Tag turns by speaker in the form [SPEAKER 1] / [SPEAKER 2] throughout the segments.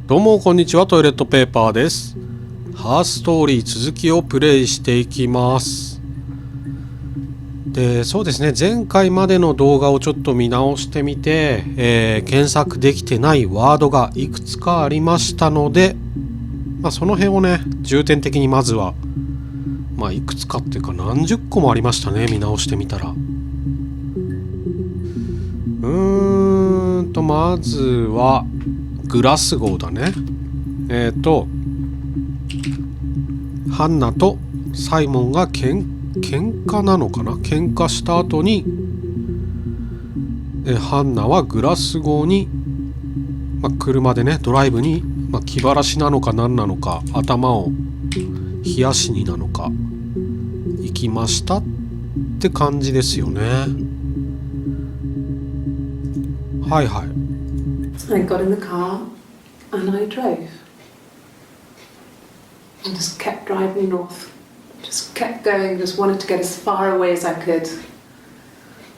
[SPEAKER 1] どうもこんにちは、トイレットペーパーです。ハーストーリー続きをプレイしていきます。で、そうですね、前回までの動画をちょっと見直してみて、検索できてないワードがいくつかありましたので、その辺をね、重点的にまずは、いくつかっていうか何十個もありましたね、見直してみたら。まずはグラス号だね。ハンナとサイモンが喧嘩なのかな、喧嘩した後にハンナはグラス号に、車でねドライブに、気晴らしなのか何なのか頭を冷やしになのか行きましたって感じですよね。はいはい。
[SPEAKER 2] I got in the car and I drove. I just kept driving north. Just kept going, just wanted to get as far away as I could.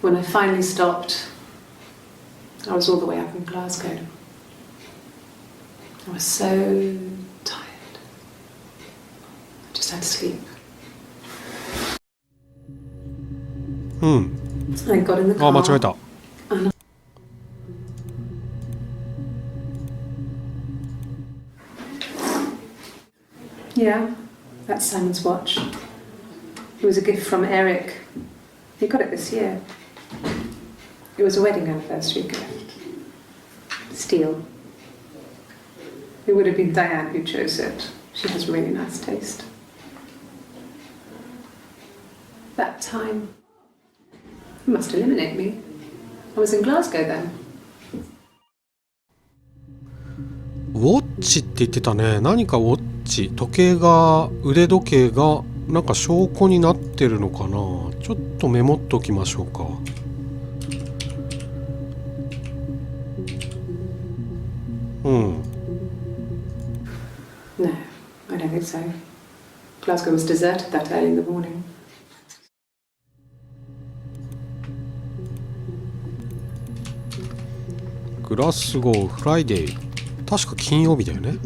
[SPEAKER 2] When I finally stopped, I was all the way up in Glasgow. I was so tired. I just had to sleep. I got in the car.
[SPEAKER 1] 間違えた。
[SPEAKER 2] Yeah, that's Simon's watch. It was a gift from Eric. He got it this year. It was a wedding anniversary gift. Steel. It would have been Diane who chose it. She has really nice taste. That time, you must eliminate me. I was in Glasgow then.
[SPEAKER 1] ウォッチって言ってたね。何かウォッチ、時計が、腕時計がなんか証拠になってるのかな。ちょっとメモっときましょうか。
[SPEAKER 2] No, I don't think so. Glasgow was deserted that early in the morning.
[SPEAKER 1] グラスゴーフライデー。確か金曜日だよね。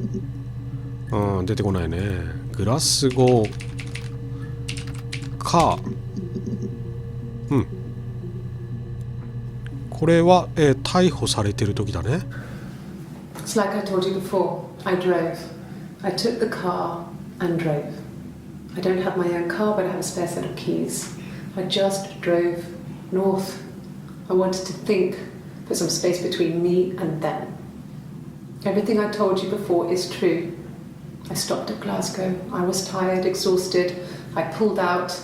[SPEAKER 1] 出てこないね。グラスゴーカー。これは、逮捕されてる時だね。
[SPEAKER 2] It's like I told you before. I drove. I took the car and drove. I don't have my own car, but I have a spare set of keys. I just drove north. I wanted to think, put some space between me and them. Everything I told you before is true. I stopped at Glasgow. I was tired, exhausted. I pulled out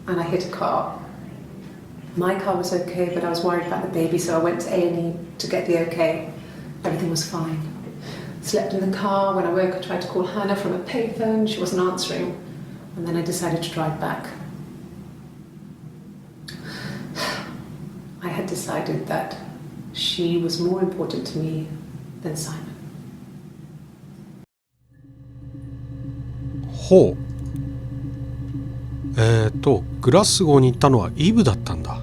[SPEAKER 2] and I hit a car. My car was okay, but I was worried about the baby, so I went to A&E to get the okay. Everything was fine. Slept in the car. When I woke, I tried to call Hannah from a payphone. She wasn't answering. And then I decided to drive back. I had decided that she was more important to me than Simon.
[SPEAKER 1] ほう。グラスゴーに行ったのはイブだったんだ。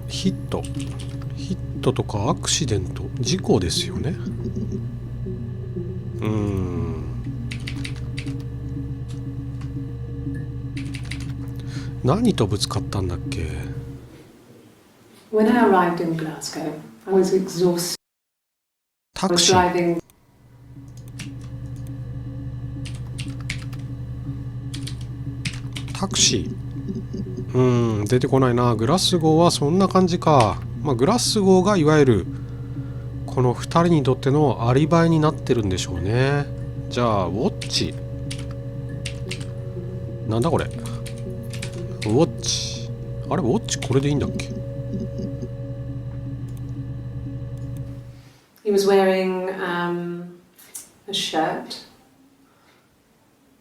[SPEAKER 1] ヒットとかアクシデント、事故ですよね。何とぶつかったんだっけ。
[SPEAKER 2] When I arrived in Glasgow, I was exhausted.
[SPEAKER 1] タクシー。タクシー。出てこないな。グラスゴーはそんな感じか。グラスゴーがいわゆるこの2人にとってのアリバイになってるんでしょうね。じゃあウォッチ。なんだこれ。ウォッチ。あれウォッチこれでいいんだっけ。
[SPEAKER 2] He was wearing a shirt,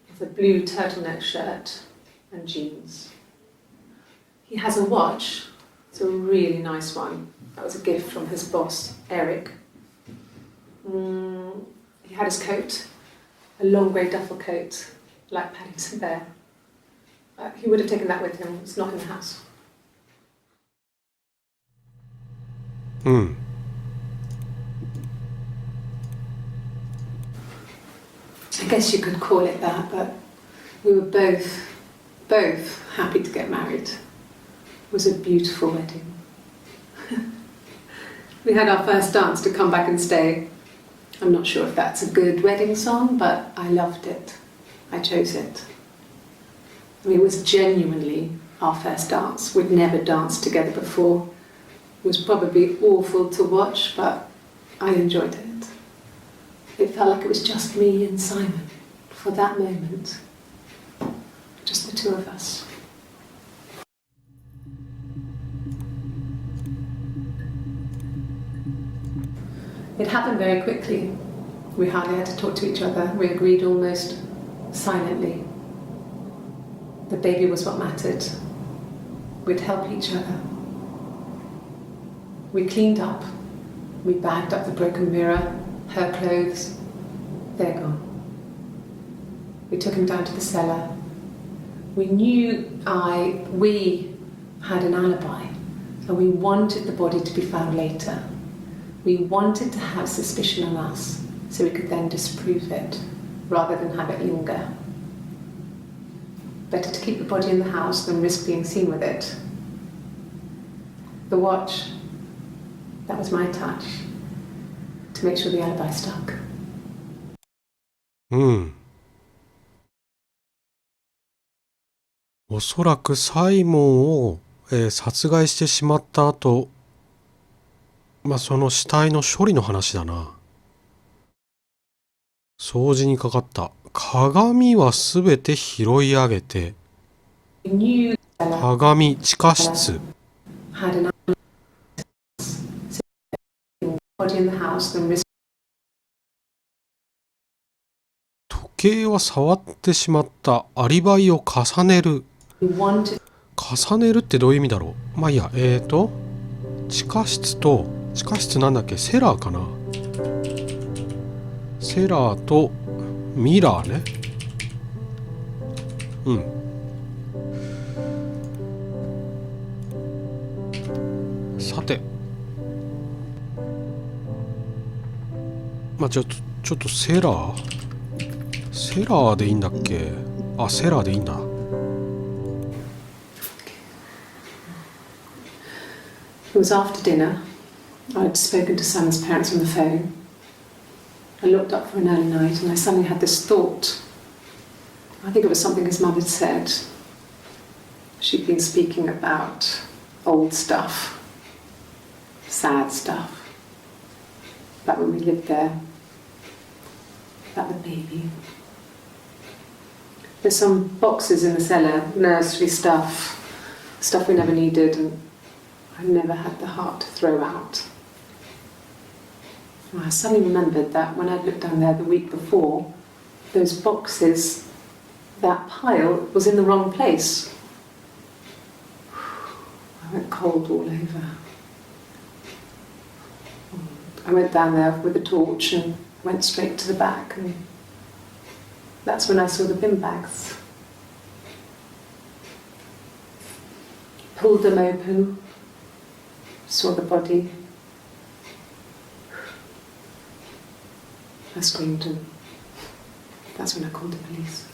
[SPEAKER 2] it's a blue turtleneck shirt and jeans. He has a watch, it's a really nice one. That was a gift from his boss, Eric. He had his coat, a long grey duffel coat, like Paddington Bear. He would have taken that with him, it's not in the house.
[SPEAKER 1] うん。
[SPEAKER 2] I guess you could call it that, but we were both happy to get married. It was a beautiful wedding. We had our first dance to Come Back and Stay. I'm not sure if that's a good wedding song, but I loved it. I chose it. I mean, it was genuinely our first dance. We'd never danced together before. It was probably awful to watch, but I enjoyed it. It felt like it was just me and Simon for that moment. Just the two of us. It happened very quickly. We hardly had to talk to each other. We agreed almost silently. The baby was what mattered. We'd help each other. We cleaned up. We bagged up the broken mirror, her clothes. They're gone. We took him down to the cellar. We knew we had an alibi, and we wanted the body to be found later. We wanted to have suspicion on us, so we could then disprove it, rather than have it linger. Better to keep the body in the house than risk being seen with it. The watch, that was my touch, to make sure the alibi stuck.
[SPEAKER 1] うん。おそらくサイモンを、殺害してしまった後、その死体の処理の話だな。掃除にかかった。鏡はすべて拾い上げて、鏡、地下室。時計は触ってしまった。アリバイを重ねる。重ねるってどういう意味だろう。まあいいや。地下室なんだっけ、セラーかな。セラーとミラーね。うん。さて、ちょっとセラーでいいんだっけ。あ、セラーでいいんだ。
[SPEAKER 2] It was after dinner. I'd spoken to Sam's parents on the phone. I looked up for an early night and I suddenly had this thought. I think it was something his mum had said. She'd been speaking about old stuff, sad stuff, about when we lived there, about the baby. There's some boxes in the cellar, nursery stuff we never needed, and I never had the heart to throw out. I suddenly remembered that when I'd looked down there the week before, those boxes, that pile was in the wrong place. I went cold all over. I went down there with a torch and went straight to the back, and that's when I saw the bin bags. Pulled them open, saw the body. I screamed, and that's when I called the police.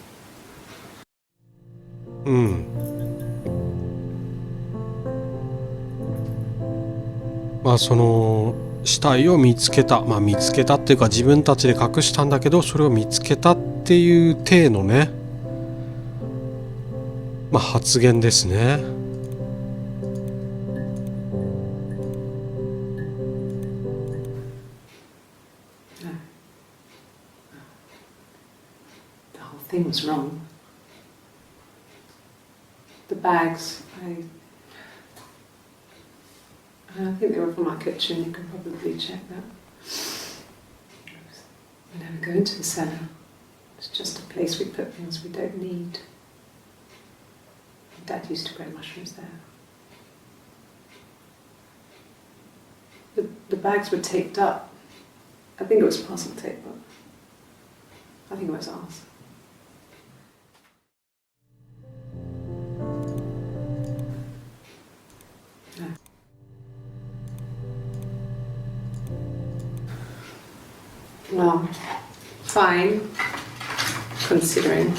[SPEAKER 1] うん。その死体を見つけた。見つけたっていうか自分たちで隠したんだけど、それを見つけたっていう体のね、発言ですね。
[SPEAKER 2] The thing was wrong. The bags, I think they were from our kitchen. You can probably check that. We never go into the cellar. It's just a place we put things we don't need. Dad used to grow mushrooms there. The bags were taped up. I think it was parcel tape, but I think it was ours. Well, fine, considering.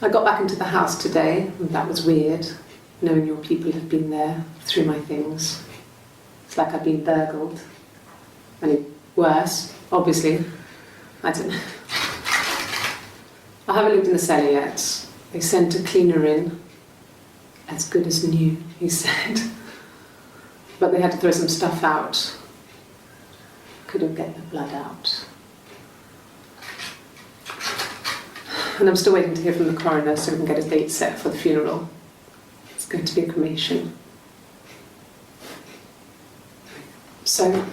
[SPEAKER 2] I got back into the house today, and that was weird, knowing your people have been there through my things. It's like I've been burgled. I mean, worse, obviously. I don't know. I haven't lived in the cellar yet. They sent a cleaner in. As good as new, he said. But they had to throw some stuff out. Couldn't get the blood out. And I'm still waiting to hear from the coroner so we can get a date set for the funeral. It's going to be a cremation. So...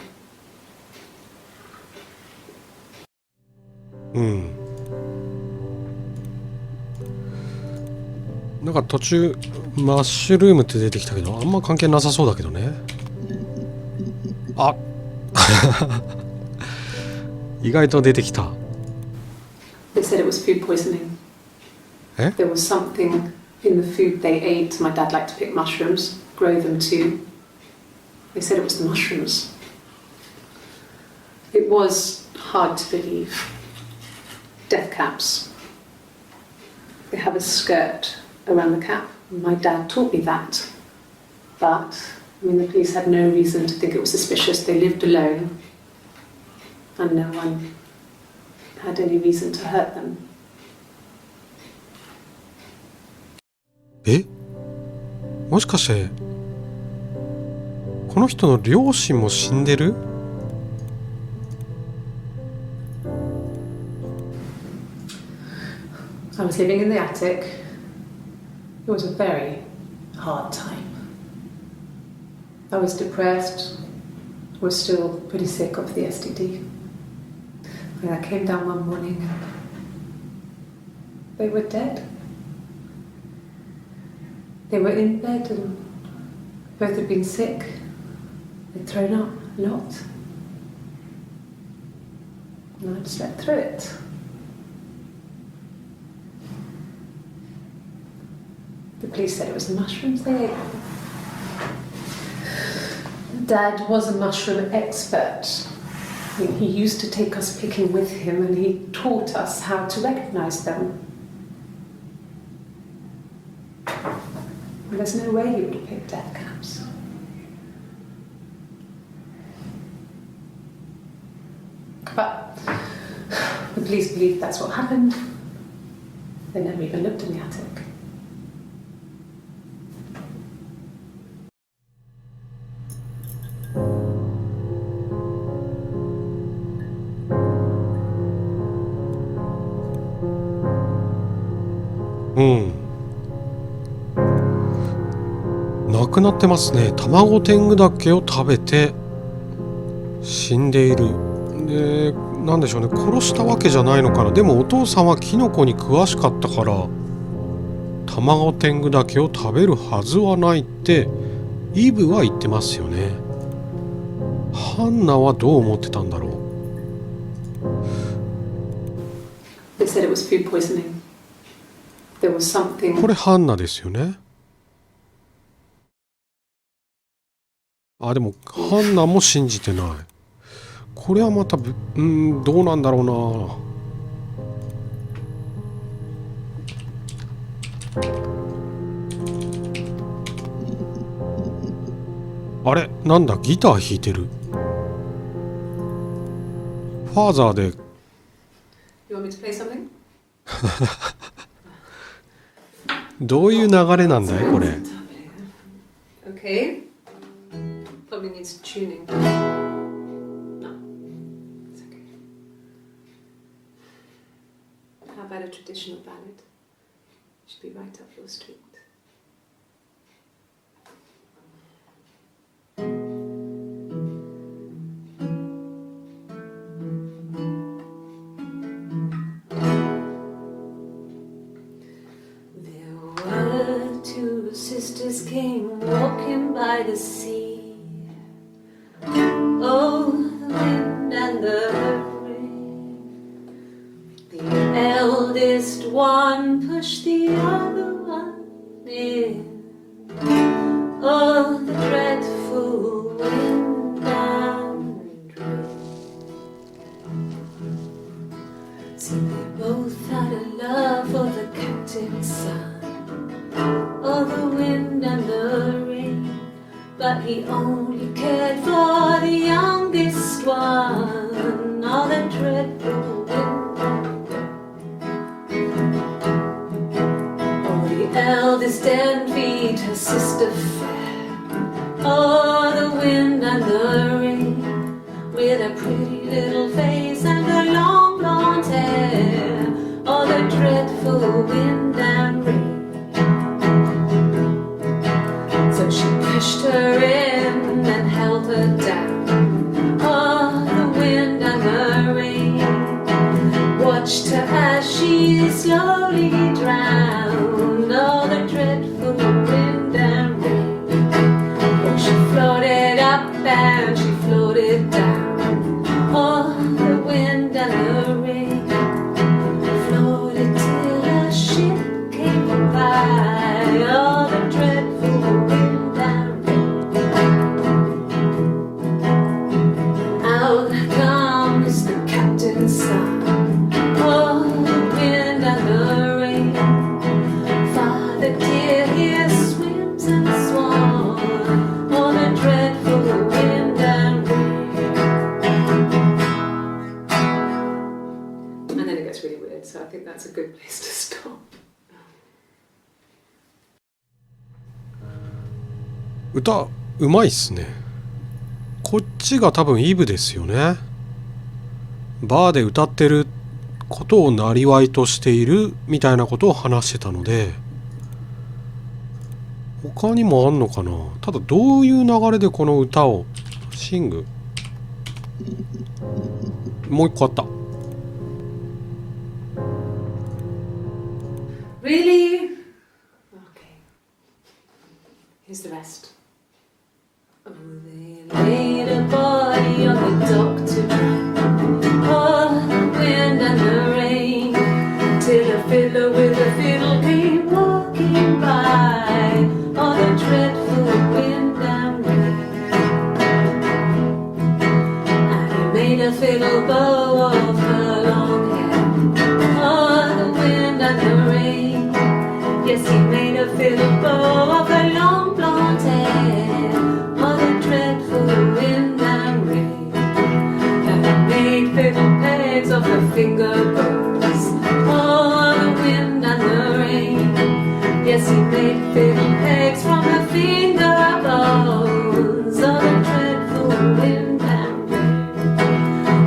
[SPEAKER 1] なんか途中マッシュルームって出てきたけど、あんま関係なさそうだけどね。あ意外と出てきた。
[SPEAKER 2] They said it was food poisoning. There was something in the food they ate. My dad liked to pick mushrooms, grow them too. They said it was the mushrooms. It was hard to believe. Death caps. They have a skirt around the cap. My dad taught me that. But, I mean, the police had no reason to think it was suspicious. They lived alone. And no one had any reason to hurt them.
[SPEAKER 1] もしかしてこの人の両親も死んでる？
[SPEAKER 2] I was living in the attic. It was a very hard time. I was depressed. I was still pretty sick of the STD. And I came down one morning and they were dead. They were in bed and both had been sick. They'd thrown up a lot. And I'd slept through it. The police said it was the mushrooms they ate. Dad was a mushroom expert. He used to take us picking with him and he taught us how to recognise them. And there's no way he would have picked death caps. But the police believe that's what happened. They never even looked in the attic.
[SPEAKER 1] Hmm. 亡くなってますね。卵天狗だけを食べて死んでいる。で、なんでしょうね。殺したわけじゃないのかな。でもお父さんはキノコに詳しかったから卵天狗だけを食べるはずはないってイブは言ってますよね。ハンナはどう思ってたんだろう。
[SPEAKER 2] They said it was food poisoning. There was something.
[SPEAKER 1] これハンナですよね。あ、でもハンナも信じてない。これはまたどうなんだろうな。あれなんだギター弾いてる。ファーザーで
[SPEAKER 2] You want me to play something?
[SPEAKER 1] どういう流れなんだいこれ。
[SPEAKER 2] Okay. Probably needs tuning. No, it's okay. How about a traditional ballad? Should be right up your street. Sisters came walking by the sea. Oh, the wind and the rain. The eldest one pushed the other one in. Oh, the dreadful wind and rain. all the wind and the rain, but he only cared for the youngest one, all the dreadful wind and the eldest envied her sister fair. Oh, the wind and the rain, with a pretty little face and her long blonde hair. Oh, the dreadful wind and rain. So she pushed her in and held her down. Oh, the wind and the rain watched her as she slowly drowned. Oh, the dreadful wind and rain. Oh, she floated up and she floated down. Oh, the wind and the rain floated till a ship came by. Oh, the dreadful wind and rain. Out comes the captain's son. Oh, the wind and the rain. Father dear, here swims and swans. Oh, the dreadful wind and rain. And then it gets really weird, so I think that's a good place to stop.
[SPEAKER 1] 歌うまいっすね。こっちが多分イブですよね。バーで歌ってることをなりわいとしているみたいなことを話してたので、他にもあんのかな。ただどういう流れでこの歌をシング、もう一個あった。
[SPEAKER 2] Really? Okay. Here's the rest. Oh, they laid a body on the dock to dry. Oh, the wind and the rain, till a fiddler with a fiddle came walking by. Oh, the dreadful wind and rain. And he made a fiddle bow of her long hair. Oh, the wind and the rain. Yes, he made a fiddle bow of her long blonde hair. Oh, the dreadful wind and rain. And he made fiddle pegs of her finger bones. Oh, the wind and the rain. Yes, he made fiddle pegs from her finger bones. Oh, the dreadful wind and rain.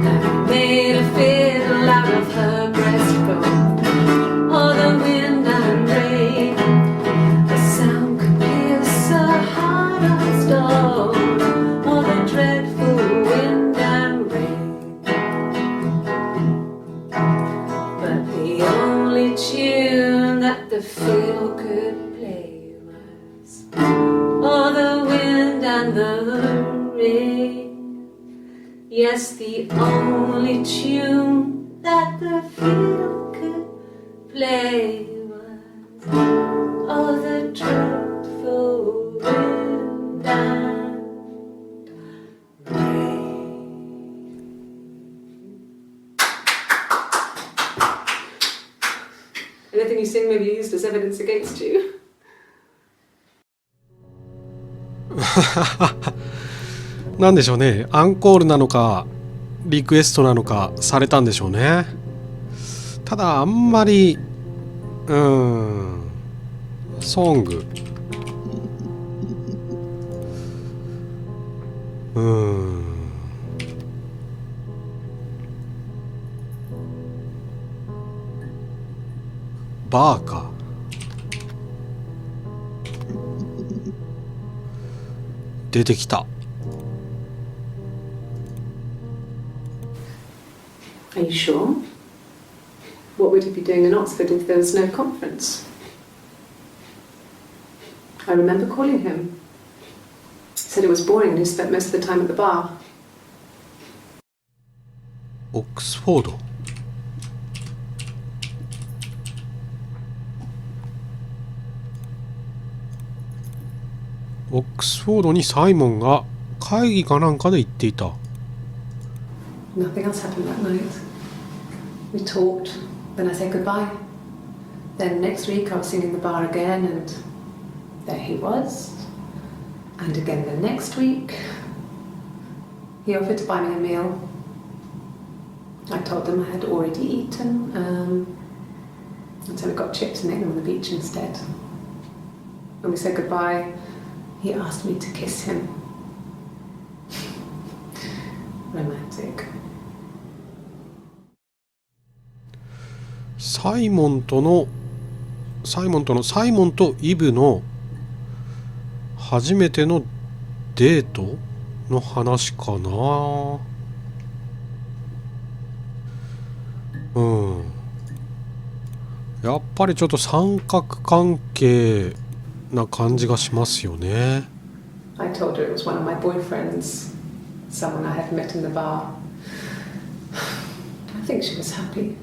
[SPEAKER 2] And he made a fiddle out of her breastbone. Oh, the wind and rain. The sound could pierce a heart of stone. Oh, the dreadful wind and rain. But the only tune that the fiddle could play was, oh, the wind and the rain. Yes, the only tune that the fiddle could play was, oh, the dreadful wind and rain. Anything you sing may be used as evidence against you.
[SPEAKER 1] なんでしょうね。アンコールなのかリクエストなのかされたんでしょうね。ただあんまりソングバーか。出てきた。
[SPEAKER 2] Are you sure? What would he be doing in Oxford if there was no conference? I remember calling him. He said it was boring and he spent most of the time at the bar.
[SPEAKER 1] オックスフォード。オックスフォードにサイモンが会議かなんかで行っていた。
[SPEAKER 2] Nothing else happened that night. We talked, then I said goodbye. Then next week I was singing the bar again and he was. And again the next week, he offered to buy me a meal. I told him I had already eaten, and so we got chips and ate them on the beach instead. When we said goodbye, he asked me to kiss him. Romantic.
[SPEAKER 1] サイモンとイブの初めてのデートの話かな。やっぱりちょっと三角関係な感じがしますよね。
[SPEAKER 2] I told her it was one of my boyfriends, someone I had met in the bar. I think she was happy,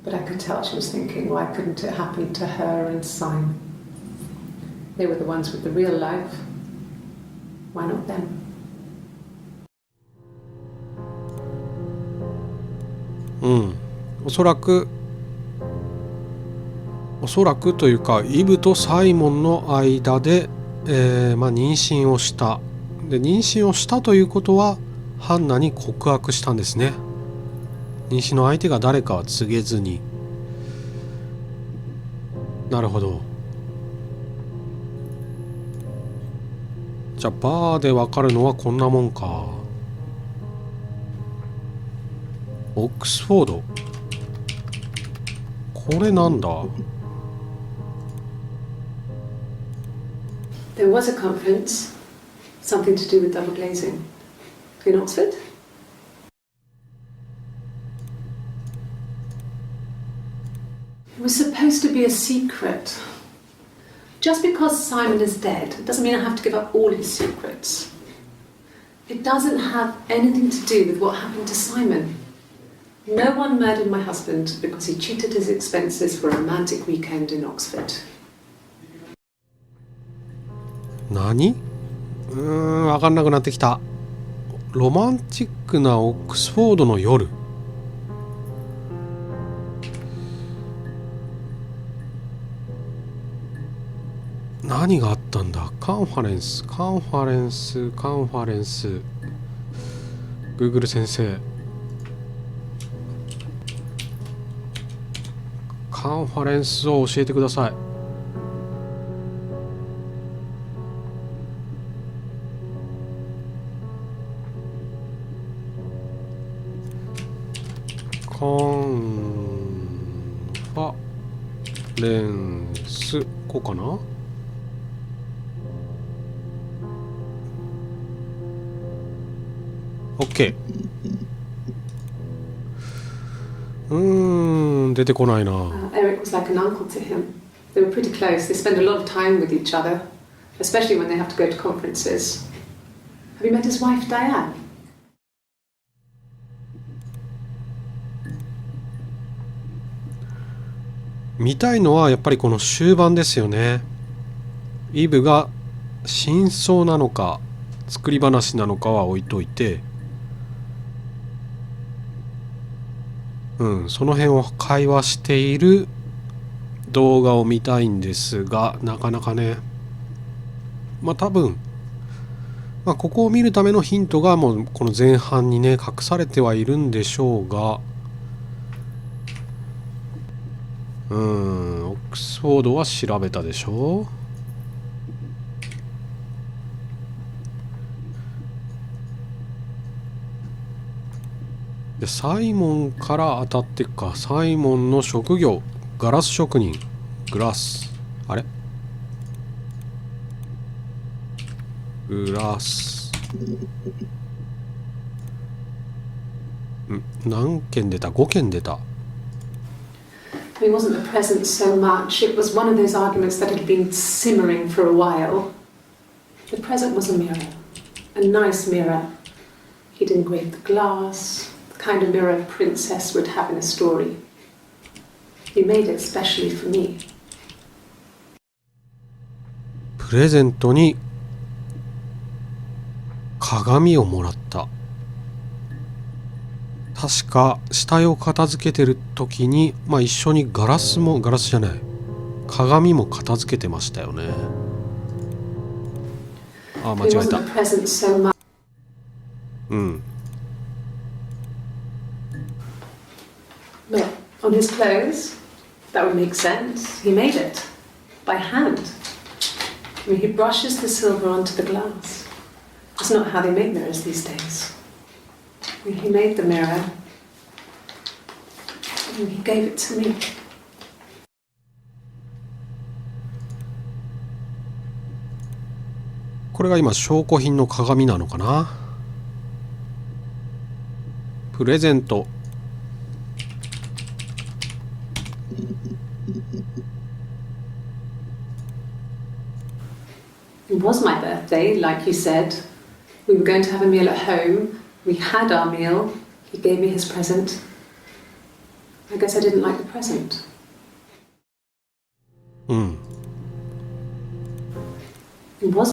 [SPEAKER 2] but I could tell she was thinking, why couldn't it happen to her and Simon? They were the ones with the real life. Why not them? おそらくというかイブとサイモンの間で、妊娠をした。で妊娠をしたということはハンナに告白したんですね。妊娠の相手が誰かは告げずに。なるほど。じゃあバーでわかるのはこんなもんか。オックスフォード。これなんだ。There was a conference, something to do with double glazing, in Oxford. It was supposed to be a secret. Just because Simon is dead doesn't mean I have to give up all his secrets. It doesn't have anything to do with what happened to Simon. No one murdered my husband because he cheated his expenses for a romantic weekend in Oxford.
[SPEAKER 1] 何？わかんなくなってきた。ロマンチックなオックスフォードの夜。何があったんだ。カンファレンス Google 先生、カンファレンスを教えてください。カンファレンス、こうかな。OK。出てこないな。
[SPEAKER 2] Eric was like an uncle to him. They were pretty close. They spend a lot of time with each other, especially when they have to go to conferences. Have you met his wife, Diane?
[SPEAKER 1] 見たいのはやっぱりこの終盤ですよね。イブが真相なのか作り話なのかは置いといて、その辺を会話している動画を見たいんですが、なかなかね、多分、ここを見るためのヒントがもうこの前半にね隠されてはいるんでしょうが、オックスフォードは調べたでしょ。でサイモンから当たっていくか。サイモンの職業、ガラス職人。グラス、あれグラス、何件出た？ 5 件出た。
[SPEAKER 2] It wasn't the present so much. It was one of those arguments that had been simmering for a while. The present was a mirror, a nice mirror. He'd engraved the glass, the kind of mirror a princess would have in a story. He made it specially for me.
[SPEAKER 1] プレゼントに鏡をもらった。確か死体を片付けてる時に、一緒にガラスじゃない、鏡も片付けてましたよね。あ、間
[SPEAKER 2] It
[SPEAKER 1] 違えた。
[SPEAKER 2] wasn't a present so much.
[SPEAKER 1] うん。
[SPEAKER 2] Look, on his clothes, that would make sense. He made it by hand. I mean, he brushes the silver onto the glass. It's not how they make mirrors these days. I mean, he made the mirror and he gave it to me.
[SPEAKER 1] これが今証拠品の鏡なのかな。プレゼント。
[SPEAKER 2] It was my birthday, like you said. We were going to have a meal at home. We had our meal. He gave me his present. I guess I didn't like the present.
[SPEAKER 1] うん。
[SPEAKER 2] It was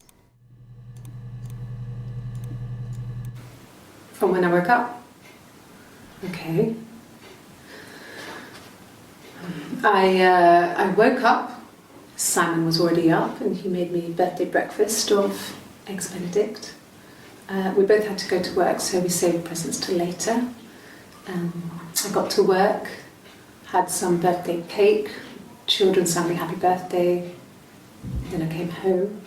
[SPEAKER 2] from when I woke up. Okay. I woke up. Simon was already up and he made me birthday breakfast of eggs Benedict. We both had to go to work, so we saved presents till later. I got to work, had some birthday cake, children sang me happy birthday. Then I came home.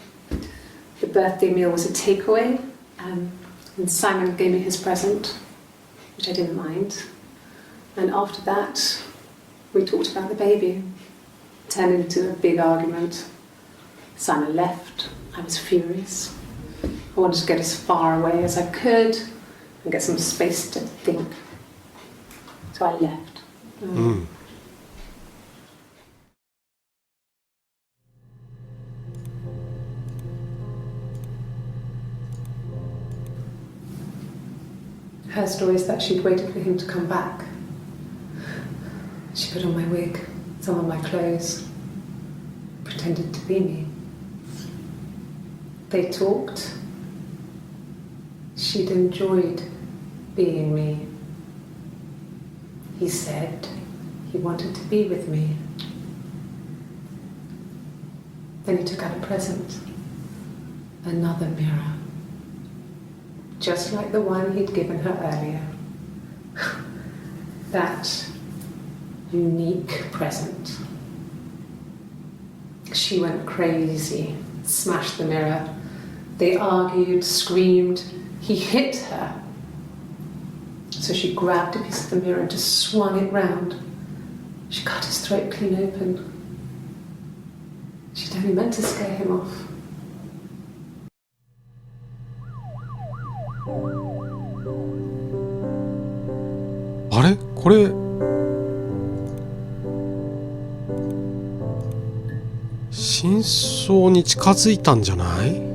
[SPEAKER 2] The birthday meal was a takeaway, and Simon gave me his present, which I didn't mind. And after that, we talked about the baby. Turned into a big argument. Simon left. I was furious. I wanted to get as far away as I could and get some space to think. So I left.
[SPEAKER 1] うん。
[SPEAKER 2] Her story is that she'd waited for him to come back. She put on my wig, some of my clothes, pretended to be me. They talked. She'd enjoyed being me. He said he wanted to be with me. Then he took out a present, another mirror, just like the one he'd given her earlier. That unique present. She went crazy, smashed the mirror. They argued, screamed. He hit her. So she grabbed a piece of the mirror and just swung it round. She cut his throat clean open. She'd only meant to scare him off.
[SPEAKER 1] あれこれ真相に近づいたんじゃない？